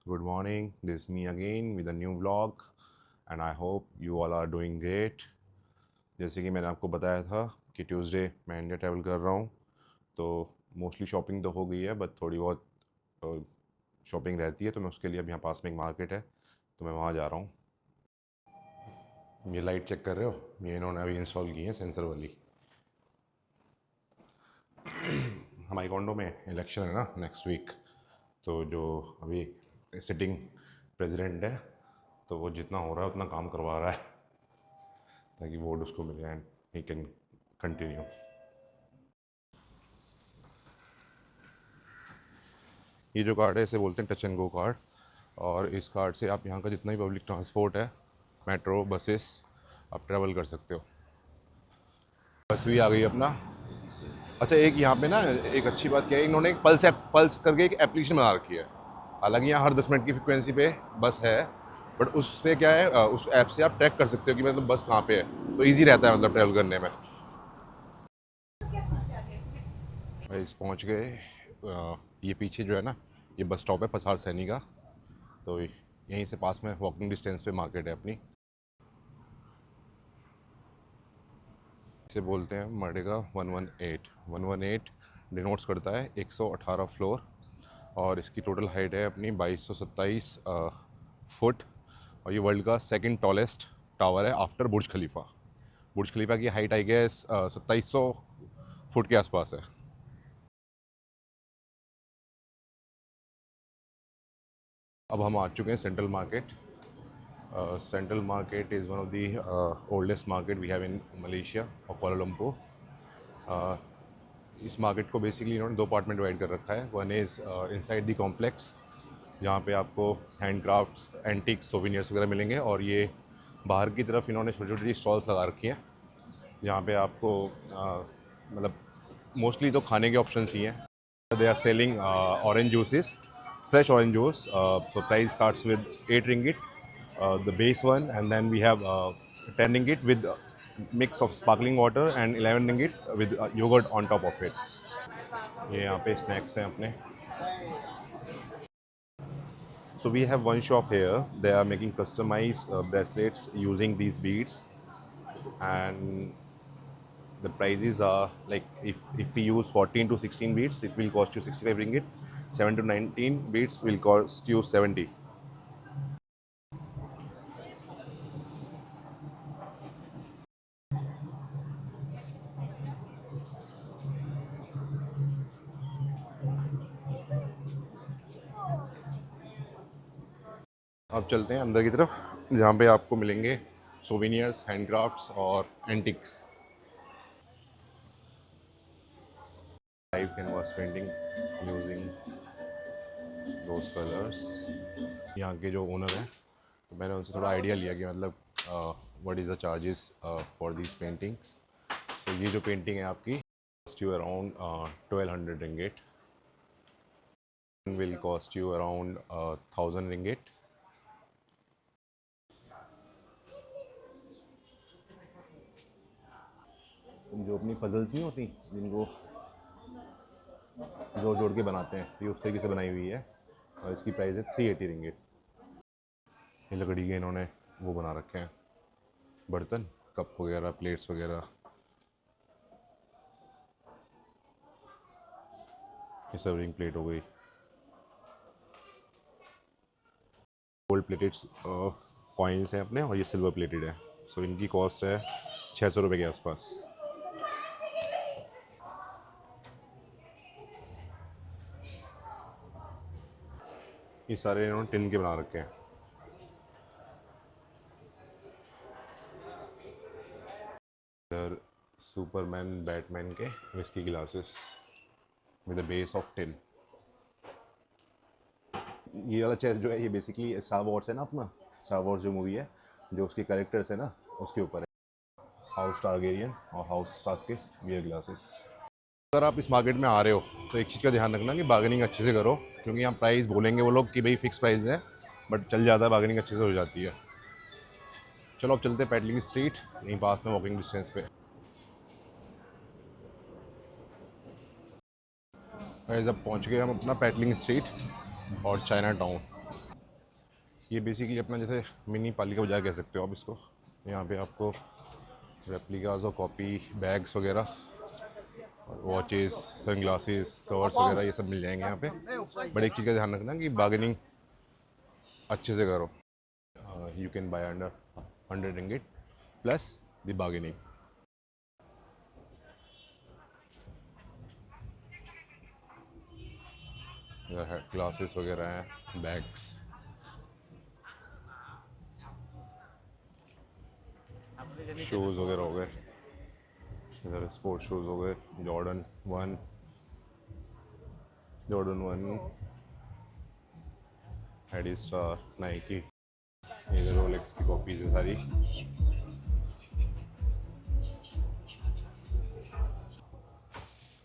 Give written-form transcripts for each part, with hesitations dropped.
Good morning. This is me again with a new vlog and I hope you all are doing great. जैसे कि मैंने आपको बताया था कि ट्यूसडे मैं इंडिया ट्रैवल कर रहा हूँ, तो मोस्टली शॉपिंग तो हो गई है, बट थोड़ी बहुत शॉपिंग रहती है, तो मैं उसके लिए अब यहाँ पास में एक मार्केट है तो मैं वहाँ जा रहा हूँ। ये लाइट चेक कर रहे हो, ये इन्होंने अभी इंस्टॉल की है सेंसर वाली। हमारी कॉन्डो में इलेक्शन है ना नेक्स्ट वीक, तो जो अभी सिटिंग प्रेसिडेंट है तो वो जितना हो रहा है उतना काम करवा रहा है ताकि वोट उसको मिले एंड ही कैन कंटिन्यू। ये जो कार्ड है इसे बोलते हैं टच एंड गो कार्ड, और इस कार्ड से आप यहाँ का जितना भी पब्लिक ट्रांसपोर्ट है, मेट्रो बसेस, आप ट्रैवल कर सकते हो। बस भी आ गई अपना। अच्छा, एक यहाँ पे ना एक अच्छी बात क्या है, इन्होंने एक पल्स करके एक एप्लीकेशन बना रखी है। हालांकि यहाँ हर 10 मिनट की फ्रिक्वेंसी पे बस है, बट उस पर क्या है, उस ऐप से आप ट्रैक कर सकते हो कि मतलब बस कहाँ पे है, तो ईजी रहता है मतलब ट्रैवल करने में। इस पहुँच गए। ये पीछे जो है ना, ये बस स्टॉप है पसार सैनी का, तो यहीं से पास में वॉकिंग डिस्टेंस पे मार्केट है अपनी। इसे बोलते हैं मर्डेगा 118 डिनोट्स करता है 118 फ्लोर, और इसकी टोटल हाइट है अपनी 2227 फुट, और ये वर्ल्ड का सेकंड टॉलेस्ट टावर है आफ्टर बुर्ज खलीफा। बुर्ज खलीफा की हाइट आई गेस 2700 फुट के आसपास है। अब हम आ चुके हैं central market. Central market is one of the oldest market we have in Malaysia और कोलालमपुर। इस मार्केट को बेसिकली इन्होंने दो पार्ट में डिवाइड कर रखा है। One is inside the complex, जहाँ पे आपको हैंड क्राफ्ट्स, एंटिक, सोविनियर्स वगैरह मिलेंगे, और ये बाहर की तरफ इन्होंने छोटी छोटी स्टॉल्स लगा रखी हैं जहाँ पे आपको मतलब मोस्टली तो खाने के ऑप्शंस ही हैं। They are selling orange juices, fresh orange juice. So price starts with 8 ringgit, the base one, and then we have 10 ringgit with mix of sparkling water, and 11 ringgit with yogurt on top of it. ये यहाँ पे snacks हैं अपने. So we have one shop here. They are making customized bracelets using these beads, and the prices are like if we use 14 to 16 beads, it will cost you 65 ringgit. 7 to 19 beads will cost you 70. अब चलते हैं अंदर की तरफ, जहाँ पे आपको मिलेंगे सोविनियर्स, हैंडक्राफ्ट्स और antics. Live canvas painting using those colours. यहाँ के जो ओनर हैं, तो मैंने उनसे थोड़ा आइडिया लिया कि मतलब what is the charges for these paintings. So ये जो पेंटिंग है आपकी cost you around 1200 ringgit, will cost you around 1000 ringgit. जो अपनी पजल्स नहीं होती जिनको जोड़ जोड़ के बनाते हैं, तो ये उस तरीके से बनाई हुई है, और इसकी प्राइस है 380 रिंगेट। ये लकड़ी के इन्होंने वो बना रखे हैं बर्तन, कप वगैरह, प्लेट्स वगैरह। ये सर्विंग प्लेट हो गई। गोल्ड प्लेटेड कॉइन्स हैं अपने, और ये सिल्वर प्लेटेड है। सो इनकी कॉस्ट है 600 रुपये के आसपास। ये सारे इन्होंने टिन के बना रखे हैं। इधर सुपरमैन, बैटमैन के whisky glasses with the base of tin. ये वाला चेस्ट जो है ये बेसिकली स्टार वॉर्स है ना, अपना स्टार वॉर्स जो मूवी है, जो उसके कैरेक्टर्स है ना, उसके ऊपर है। हाउस टारगेरियन और हाउस स्टार्क के बियर ग्लासेस। अगर आप इस मार्केट में आ रहे हो तो एक चीज़ का ध्यान रखना कि बार्गेनिंग अच्छे से करो, क्योंकि यहाँ प्राइस बोलेंगे वो लोग कि भाई फिक्स प्राइस है, बट चल जाता है, बार्गेनिंग अच्छे से हो जाती है। चलो अब चलते हैं पैडलिंग स्ट्रीट, यहीं पास में वॉकिंग डिस्टेंस पे। गाइस अब पहुँच गए हम अपना पैडलिंग स्ट्रीट और चाइना टाउन। ये बेसिकली अपना जैसे मिनी पालिका बाजार कह सकते हो आप इसको। यहाँ पे आपको रेप्लिकाज और कॉपी बैग्स वगैरह, वॉचेस, सनग्लासेस, कवर्स वगैरह ये सब मिल जाएंगे यहाँ पे। बट एक चीज़ का ध्यान रखना कि बार्गेनिंग अच्छे से करो। You can by under 100 ringgit plus the bargaining. इधर है ग्लासेस वगैरह हैं, बैग्स। शूज़ वगैरह हो गए, इधर स्पोर्ट्स शूज़ हो गए, जॉर्डन 1, एडी स्टार, नाइकी। इधर रोलेक्स की कॉपीज है सारी।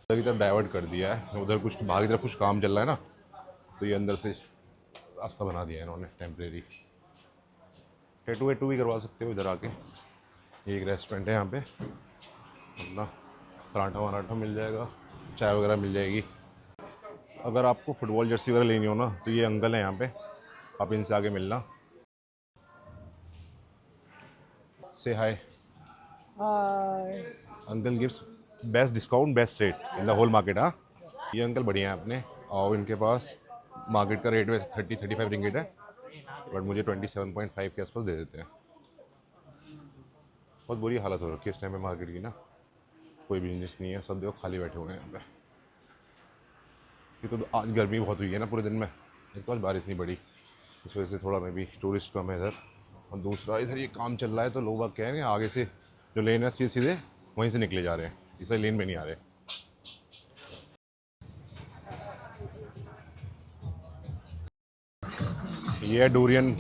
उधर की तरफ डाइवर्ट कर दिया है, उधर कुछ बाहर की तरफ कुछ काम चल रहा है ना, तो ये अंदर से रास्ता बना दिया है इन्होंने टेम्परेरी। टैटू वैटू भी करवा सकते हो इधर आके। ये एक रेस्टोरेंट है यहाँ पे, अपना पराठा वराठा मिल जाएगा, चाय वगैरह मिल जाएगी। अगर आपको फुटबॉल जर्सी वगैरह लेनी हो ना, तो ये अंकल है यहाँ पे, आप इनसे आगे मिलना। Say hi. Uncle gives best discount, best rate in the whole market. हाँ, ये अंकल बढ़िया है अपने, और इनके पास मार्केट का रेट वैसे 30-35 रिंगिट है, बट मुझे 27.5 के आसपास दे देते हैं। बहुत बुरी हालत हो रखी है इस टाइम पे मार्केट की ना, कोई बिजनेस नहीं है, सब देखो खाली बैठे हुए हैं यहाँ पे। ये तो आज गर्मी बहुत हुई है ना पूरे दिन में, एक तो आज बारिश नहीं पड़ी, इस वजह से थोड़ा मैं भी टूरिस्ट कम है इधर। और दूसरा इधर ये काम चल रहा है, तो लोग बाग कह रहे हैं आगे से जो लेन है सीधे सीधे वहीं से निकले जा रहे हैं, इसे लेन में नहीं आ रहे। ये है डूरियन।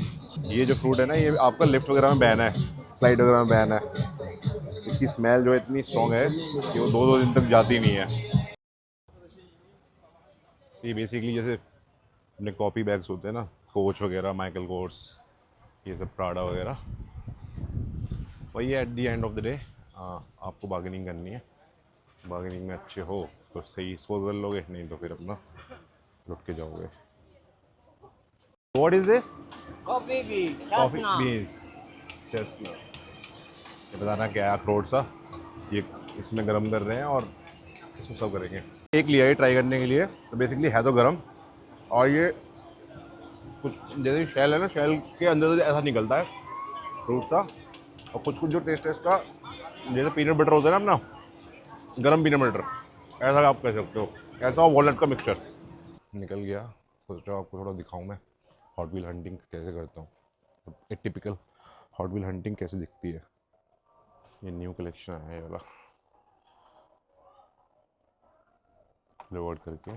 ये जो फ्रूट है ना, ये आपका लिफ्ट वगैरह में बैन है, फ्लाइट वगैरह में बैन है। इसकी स्मेल जो है इतनी स्ट्रॉन्ग है कि वो 2-2 दिन तक जाती नहीं है। ये बेसिकली जैसे अपने कॉपी बैग्स होते हैं ना, कोच वगैरह, माइकल कोर्स, ये सब प्राडा वगैरह, वही है। At the end of the day आपको बार्गेनिंग करनी है। बार्गेनिंग में अच्छे हो तो सही स्कोर कर लोगे, नहीं तो फिर अपना लुट के जाओगे। What is this? Coffee bean, coffee chestnut. Beans, chestnut. ये बताना क्या है, अखरोट सा। ये इसमें गरम कर रहे हैं और इसको सर्व करेंगे। एक लिया है ट्राई करने के लिए, तो बेसिकली है तो गरम, और ये कुछ जैसे शेल है ना, शेल के अंदर से ऐसा निकलता है फ्रूट सा, और कुछ कुछ जो टेस्ट है इसका, जैसे पीनट बटर होता है ना अपना, गरम पीनट बटर, ऐसा आप कह सकते हो, ऐसा वॉलनट का मिक्सचर। निकल गया, सोच रहा हूँ आपको थोड़ा दिखाऊँ मैं हॉट व्हील हंटिंग कैसे करता हूँ, एक टिपिकल हॉट व्हील हंटिंग कैसे दिखती है। ये न्यू कलेक्शन आया है ये वाला, रिवॉर्ड करके,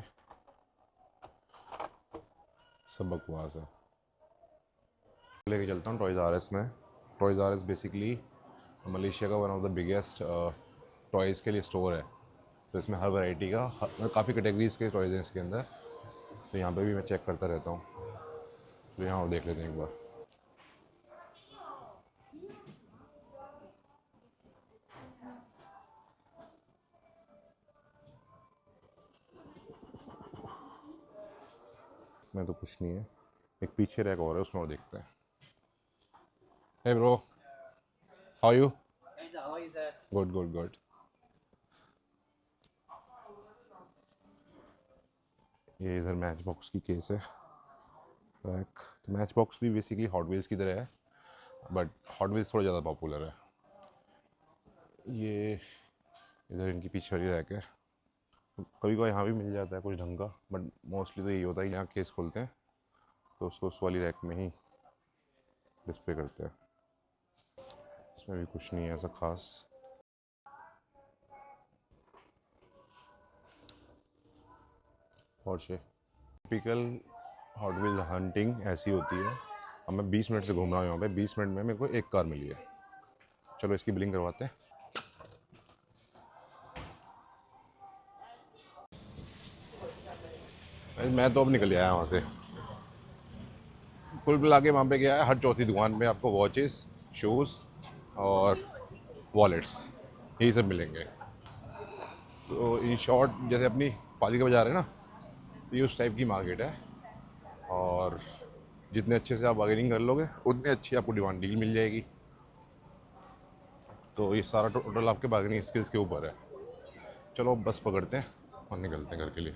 सब बकवास है। लेके चलता हूँ टॉयज़ आर एस में। Toys R Us basically Malaysia का one of the biggest toys के लिए स्टोर है, तो इसमें हर वैरायटी का काफ़ी कैटेगरीज़ के टॉयज़ हैं इसके अंदर। तो यहाँ पे भी मैं चेक करता रहता हूँ, तो यहाँ और देख लेते हैं एक बार। मैं तो कुछ नहीं है, एक पीछे रैक और है, उसमें और देखते हैं। Hey bro, how you? Good good good. ये इधर मैच बॉक्स की केस है रैक। तो मैच बॉक्स भी बेसिकली हॉट व्हील्स की तरह है, बट हॉट व्हील्स थोड़ा ज़्यादा पॉपुलर है। ये इधर इनकी पीछे वाली रैक है, कभी कभी यहाँ भी मिल जाता है कुछ ढंग का, बट मोस्टली तो यही होता है, यहाँ केस खोलते हैं तो उसको उस वाली रैक में ही डिस्प्ले करते हैं। इसमें भी कुछ नहीं है ऐसा खास। और टिपिकल हॉट व्हील हंटिंग ऐसी होती है। अब मैं 20 मिनट से घूम रहा हूँ यहाँ पे, 20 मिनट में मेरे को एक कार मिली है। चलो इसकी बिलिंग करवाते हैं। मैं तो अब निकल आया वहाँ से, कुल मिला के वहाँ पे गया है, हर चौथी दुकान में आपको वॉचेस, शूज़ और वॉलेट्स, यही सब मिलेंगे। तो इन शॉर्ट जैसे अपनी पालिका बाजार है ना, तो ये उस टाइप की मार्केट है। और जितने अच्छे से आप बार्गेनिंग कर लोगे उतनी अच्छी आपको डिमांड डील मिल जाएगी। तो ये सारा टोटल आपके बार्गेनिंग स्किल्स के ऊपर है। चलो अब बस पकड़ते हैं और निकलते हैं घर के लिए।